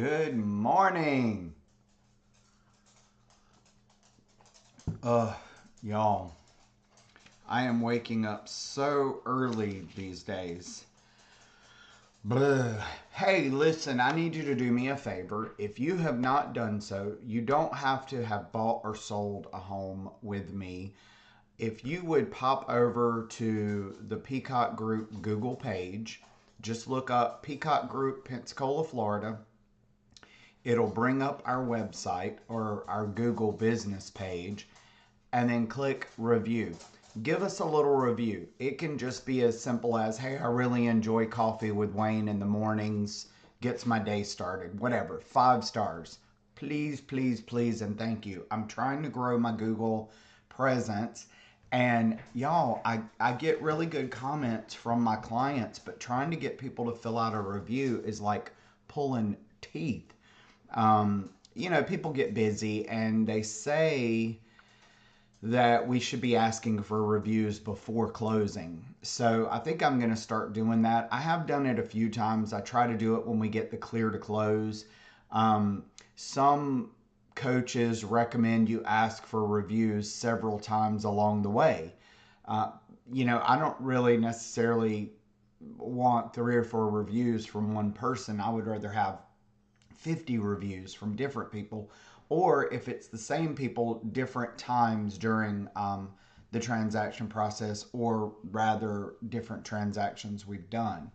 Good morning. Y'all, I am waking up so early these days. Blah. Hey, listen, I need you to do me a favor. If you have not done so, you don't have to have bought or sold a home with me. If you would pop over to the Peacock Group Google page, just look up Peacock Group, Pensacola, Florida. It'll bring up our website or our Google business page, and then click review. Give us a little review. It can just be as simple as, hey, I really enjoy coffee with Wayne in the mornings, gets my day started, whatever. 5 stars. Please, please, please, and thank you. I'm trying to grow my Google presence. And y'all, I get really good comments from my clients, but trying to get people to fill out a review is like pulling teeth. People get busy and they say that we should be asking for reviews before closing. So I think I'm going to start doing that. I have done it a few times. I try to do it when we get the clear to close. Some coaches recommend you ask for reviews several times along the way. I don't really necessarily want 3 or 4 reviews from one person. I would rather have 50 reviews from different people, or if it's the same people, different times during the transaction process, or rather different transactions we've done.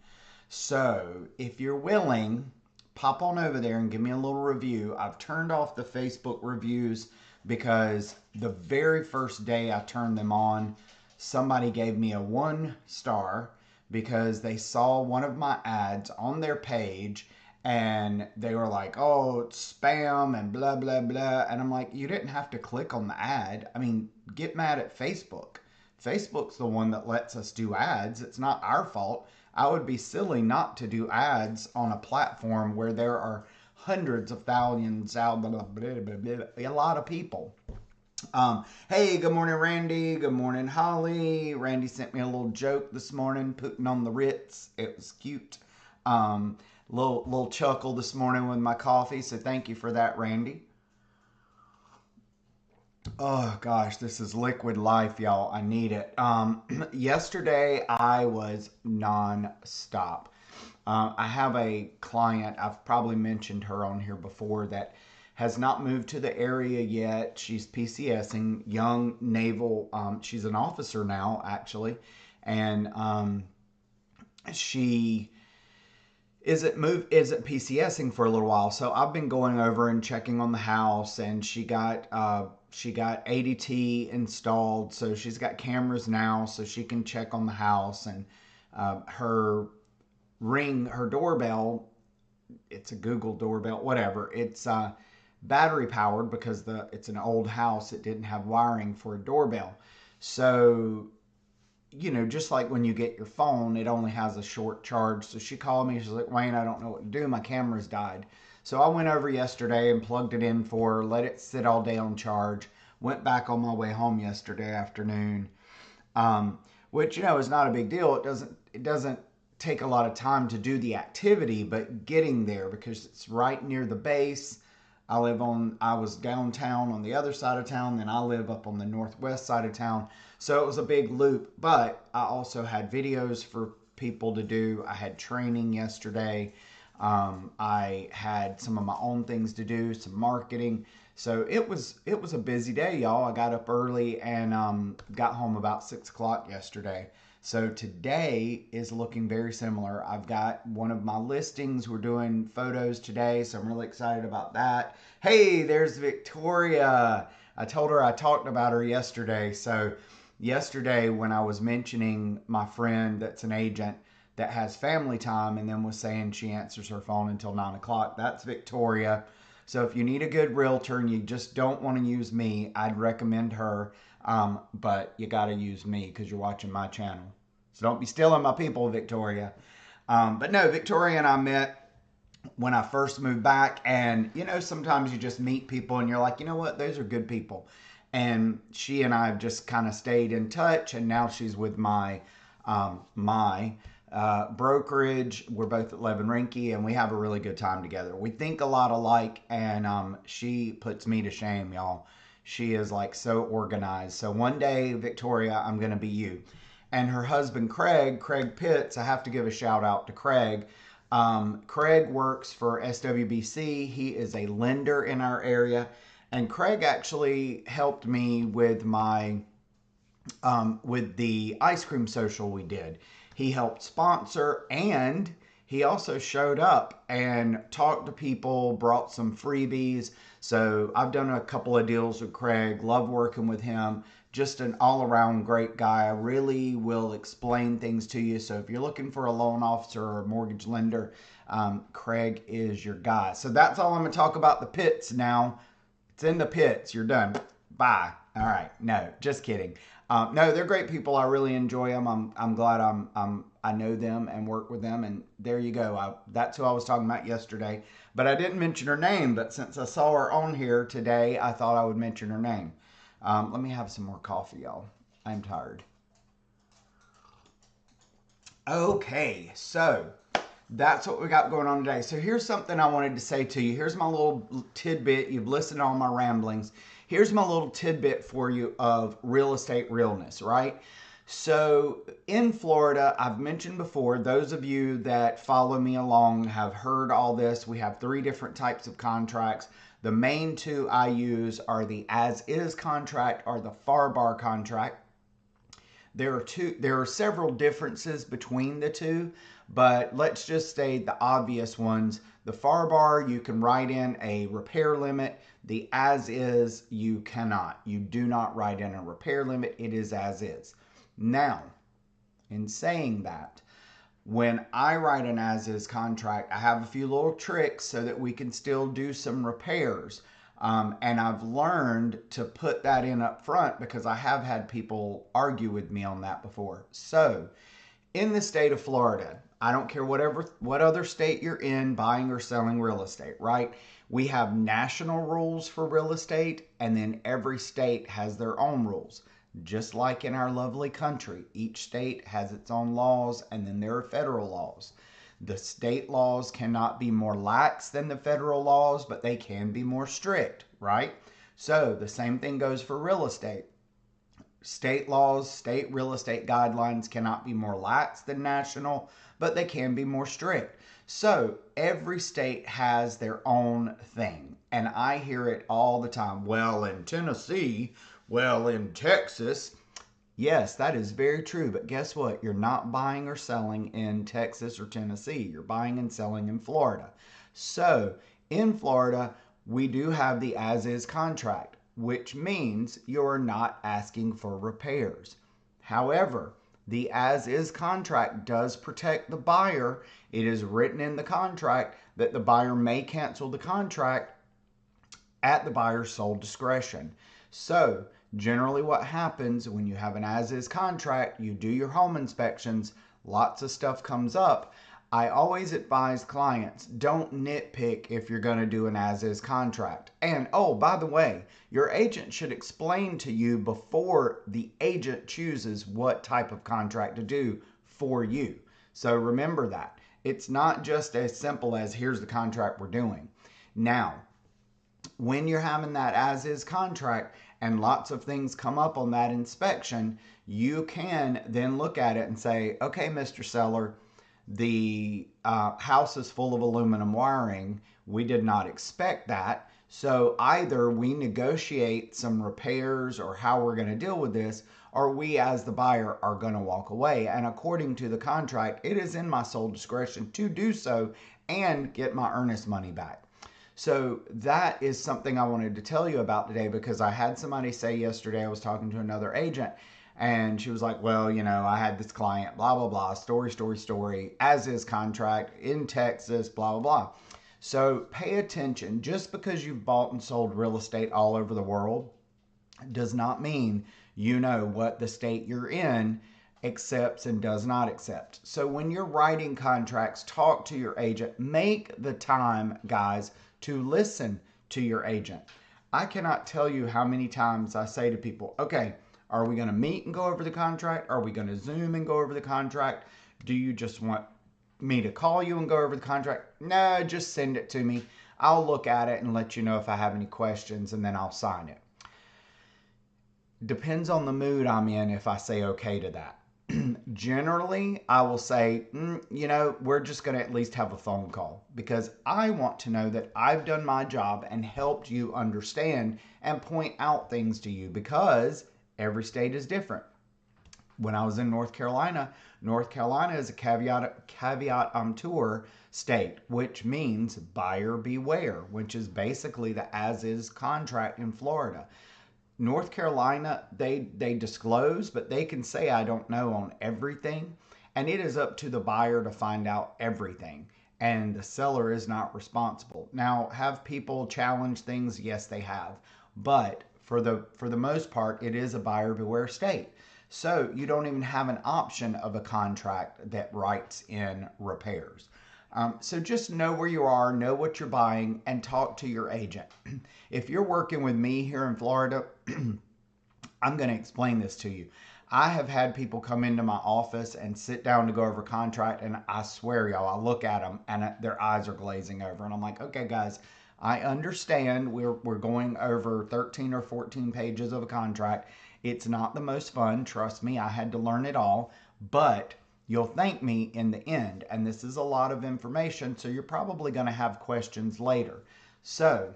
So if you're willing, pop on over there and give me a little review. I've turned off the Facebook reviews because the very first day I turned them on, somebody gave me a 1 star because they saw one of my ads on their page and they were like, oh, it's spam and blah, blah, blah. And I'm like, you didn't have to click on the ad. I mean, get mad at Facebook. Facebook's the one that lets us do ads. It's not our fault. I would be silly not to do ads on a platform where there are hundreds of thousands, blah, blah, blah, blah, blah, a lot of people. Hey, good morning, Randy. Good morning, Holly. Randy sent me a little joke this morning, putting on the Ritz. It was cute. Little chuckle this morning with my coffee, so thank you for that, Randy. Oh gosh, this is liquid life, y'all. I need it. Yesterday I was non-stop. I have a client, I've probably mentioned her on here before, that has not moved to the area yet. She's PCSing, young naval. She's an officer now, actually, and she isn't PCSing for a little while. So I've been going over and checking on the house, and she got ADT installed, so she's got cameras now, so she can check on the house. And her doorbell, it's a Google doorbell, whatever. It's battery powered because it's an old house. It didn't have wiring for a doorbell, so just like when you get your phone, it only has a short charge. So she called me. She's like, Wayne, I don't know what to do. My camera's died. So I went over yesterday and plugged it in for her, let it sit all day on charge. Went back on my way home yesterday afternoon, which, is not a big deal. It doesn't take a lot of time to do the activity, but getting there, because it's right near the base. I was downtown on the other side of town, then I live up on the northwest side of town. So it was a big loop, but I also had videos for people to do. I had training yesterday. I had some of my own things to do, some marketing. So it was a busy day, y'all. I got up early and got home about 6 o'clock yesterday. So today is looking very similar. I've got one of my listings. We're doing photos today, so I'm really excited about that. Hey, there's Victoria. I told her I talked about her yesterday. So yesterday when I was mentioning my friend that's an agent that has family time and then was saying she answers her phone until 9 o'clock, that's Victoria. So if you need a good realtor and you just don't want to use me, I'd recommend her. But you got to use me because you're watching my channel. So don't be stealing my people, Victoria. But no, Victoria and I met when I first moved back. And, sometimes you just meet people and you're like, you know what? Those are good people. And she and I have just kind of stayed in touch. And now she's with my brokerage. We're both at Levin Rinke, and we have a really good time together. We think a lot alike, and she puts me to shame, y'all. She is like so organized. So one day, Victoria, I'm going to be you. And her husband, Craig Pitts, I have to give a shout out to Craig. Craig works for SWBC. He is a lender in our area. And Craig actually helped me with my with the ice cream social we did. He helped sponsor, and he also showed up and talked to people, brought some freebies. So I've done a couple of deals with Craig, love working with him. Just an all-around great guy. I really will explain things to you. So if you're looking for a loan officer or a mortgage lender, Craig is your guy. So that's all I'm going to talk about the pits now. It's in the pits. You're done. Bye. All right. No, just kidding. No, they're great people. I really enjoy them. I'm glad I know them and work with them. And there you go. That's who I was talking about yesterday. But I didn't mention her name. But since I saw her on here today, I thought I would mention her name. Let me have some more coffee, y'all. I'm tired. Okay, so that's what we got going on today. So here's something I wanted to say to you. Here's my little tidbit. You've listened to all my ramblings. Here's my little tidbit for you of real estate realness, right? So in Florida, I've mentioned before, those of you that follow me along have heard all this. We have 3 different types of contracts. The main 2 I use are the as-is contract or the FAR contract. There are several differences between the 2, but let's just state the obvious ones. The FAR, you can write in a repair limit. The as-is, you cannot. You do not write in a repair limit. It is as-is. Now, in saying that, when I write an as-is contract, I have a few little tricks so that we can still do some repairs. And I've learned to put that in up front because I have had people argue with me on that before. So, in the state of Florida, I don't care what other state you're in buying or selling real estate, right? We have national rules for real estate, and then every state has their own rules. Just like in our lovely country, each state has its own laws, and then there are federal laws. The state laws cannot be more lax than the federal laws, but they can be more strict, right? So the same thing goes for real estate. State laws, state real estate guidelines cannot be more lax than national, but they can be more strict. So every state has their own thing. And I hear it all the time. Well, in Tennessee, well, in Texas. Yes, that is very true. But guess what? You're not buying or selling in Texas or Tennessee. You're buying and selling in Florida. So in Florida, we do have the as-is contract, which means you're not asking for repairs. However, the as-is contract does protect the buyer. It is written in the contract that the buyer may cancel the contract at the buyer's sole discretion. So generally what happens when you have an as-is contract, you do your home inspections, lots of stuff comes up. I always advise clients, don't nitpick if you're going to do an as-is contract. And oh, by the way, your agent should explain to you before the agent chooses what type of contract to do for you. So remember that. It's not just as simple as here's the contract we're doing. Now, when you're having that as-is contract and lots of things come up on that inspection, you can then look at it and say, okay, Mr. Seller, the house is full of aluminum wiring. We did not expect that. So either we negotiate some repairs or how we're going to deal with this, or we as the buyer are going to walk away. And according to the contract, it is in my sole discretion to do so and get my earnest money back. So that is something I wanted to tell you about today because I had somebody say yesterday, I was talking to another agent, and she was like, well, you know, I had this client, blah, blah, blah, story, as-is contract in Texas, blah, blah, blah. So pay attention. Just because you've bought and sold real estate all over the world does not mean you know what the state you're in accepts and does not accept. So when you're writing contracts, talk to your agent. Make the time, guys, to listen to your agent. I cannot tell you how many times I say to people, okay, are we going to meet and go over the contract? Are we going to Zoom and go over the contract? Do you just want me to call you and go over the contract? No, just send it to me. I'll look at it and let you know if I have any questions, and then I'll sign it. Depends on the mood I'm in if I say okay to that. Generally, I will say, we're just going to at least have a phone call, because I want to know that I've done my job and helped you understand and point out things to you, because every state is different. When I was in North Carolina is a caveat emptor state, which means buyer beware, which is basically the as-is contract in Florida. North Carolina, they disclose, but they can say I don't know on everything, and it is up to the buyer to find out everything, and the seller is not responsible. Now, have people challenge things? Yes, they have, but for the most part, it is a buyer beware state. So you don't even have an option of a contract that writes in repairs. So just know where you are, know what you're buying, and talk to your agent. If you're working with me here in Florida, I'm going to explain this to you. I have had people come into my office and sit down to go over contract, and I swear, y'all, I look at them and their eyes are glazing over, and I'm like, okay, guys, I understand we're going over 13 or 14 pages of a contract. It's not the most fun. Trust me, I had to learn it all, but you'll thank me in the end. And this is a lot of information, so you're probably going to have questions later. So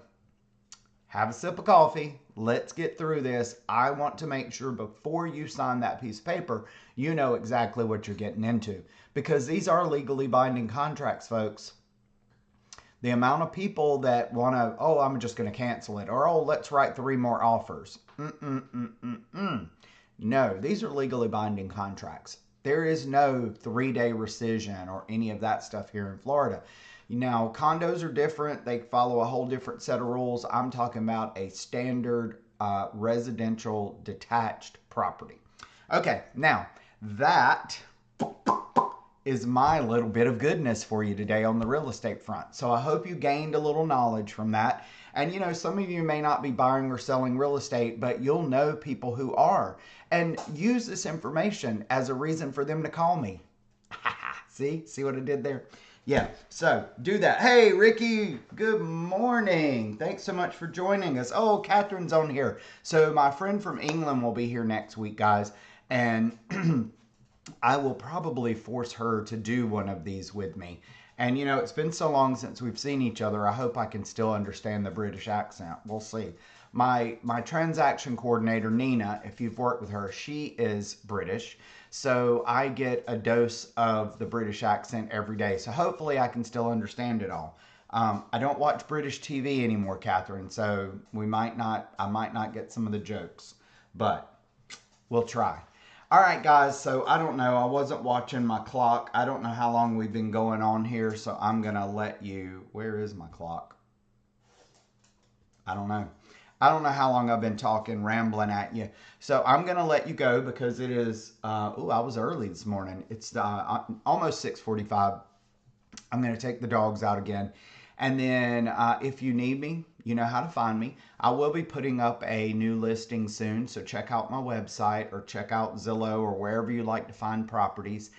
have a sip of coffee. Let's get through this. I want to make sure before you sign that piece of paper, you know exactly what you're getting into, because these are legally binding contracts, folks. The amount of people that want to, oh, I'm just going to cancel it, or, oh, let's write 3 more offers. No, these are legally binding contracts. There is no 3-day rescission or any of that stuff here in Florida. Now, condos are different. They follow a whole different set of rules. I'm talking about a standard residential detached property. Okay, now that is my little bit of goodness for you today on the real estate front. So I hope you gained a little knowledge from that. And some of you may not be buying or selling real estate, but you'll know people who are. And use this information as a reason for them to call me. See what I did there? Yeah, so do that. Hey, Ricky, good morning. Thanks so much for joining us. Oh, Catherine's on here. So my friend from England will be here next week, guys. And I will probably force her to do one of these with me. And it's been so long since we've seen each other. I hope I can still understand the British accent. We'll see. My transaction coordinator, Nina, if you've worked with her, she is British. So I get a dose of the British accent every day. So hopefully I can still understand it all. I don't watch British TV anymore, Catherine. So I might not get some of the jokes, but we'll try. All right, guys, so I don't know. I wasn't watching my clock. I don't know how long we've been going on here, so I'm going to let you... Where is my clock? I don't know. I don't know how long I've been talking, rambling at you. So I'm going to let you go because it is... I was early this morning. It's almost 6:45. I'm going to take the dogs out again. And then if you need me, you know how to find me. I will be putting up a new listing soon, so check out my website or check out Zillow or wherever you like to find properties.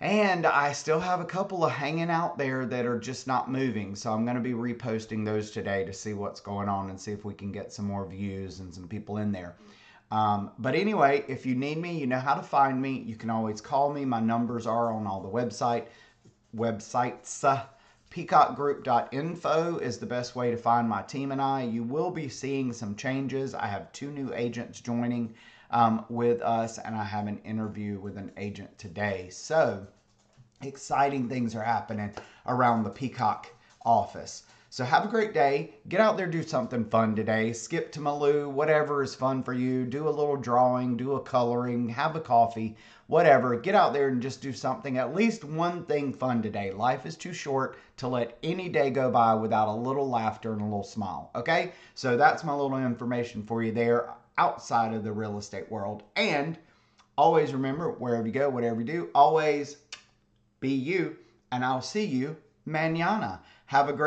And I still have a couple of hanging out there that are just not moving, so I'm going to be reposting those today to see what's going on and see if we can get some more views and some people in there. But anyway, if you need me, you know how to find me. You can always call me. My numbers are on all the websites. Peacockgroup.info is the best way to find my team and I. You will be seeing some changes. I have 2 new agents joining with us, and I have an interview with an agent today. So exciting things are happening around the Peacock office. So have a great day. Get out there, do something fun today. Skip to Malou, whatever is fun for you. Do a little drawing, do a coloring, have a coffee, whatever. Get out there and just do something, at least one thing fun today. Life is too short to let any day go by without a little laughter and a little smile, okay? So that's my little information for you there outside of the real estate world. And always remember, wherever you go, whatever you do, always be you, and I'll see you mañana. Have a great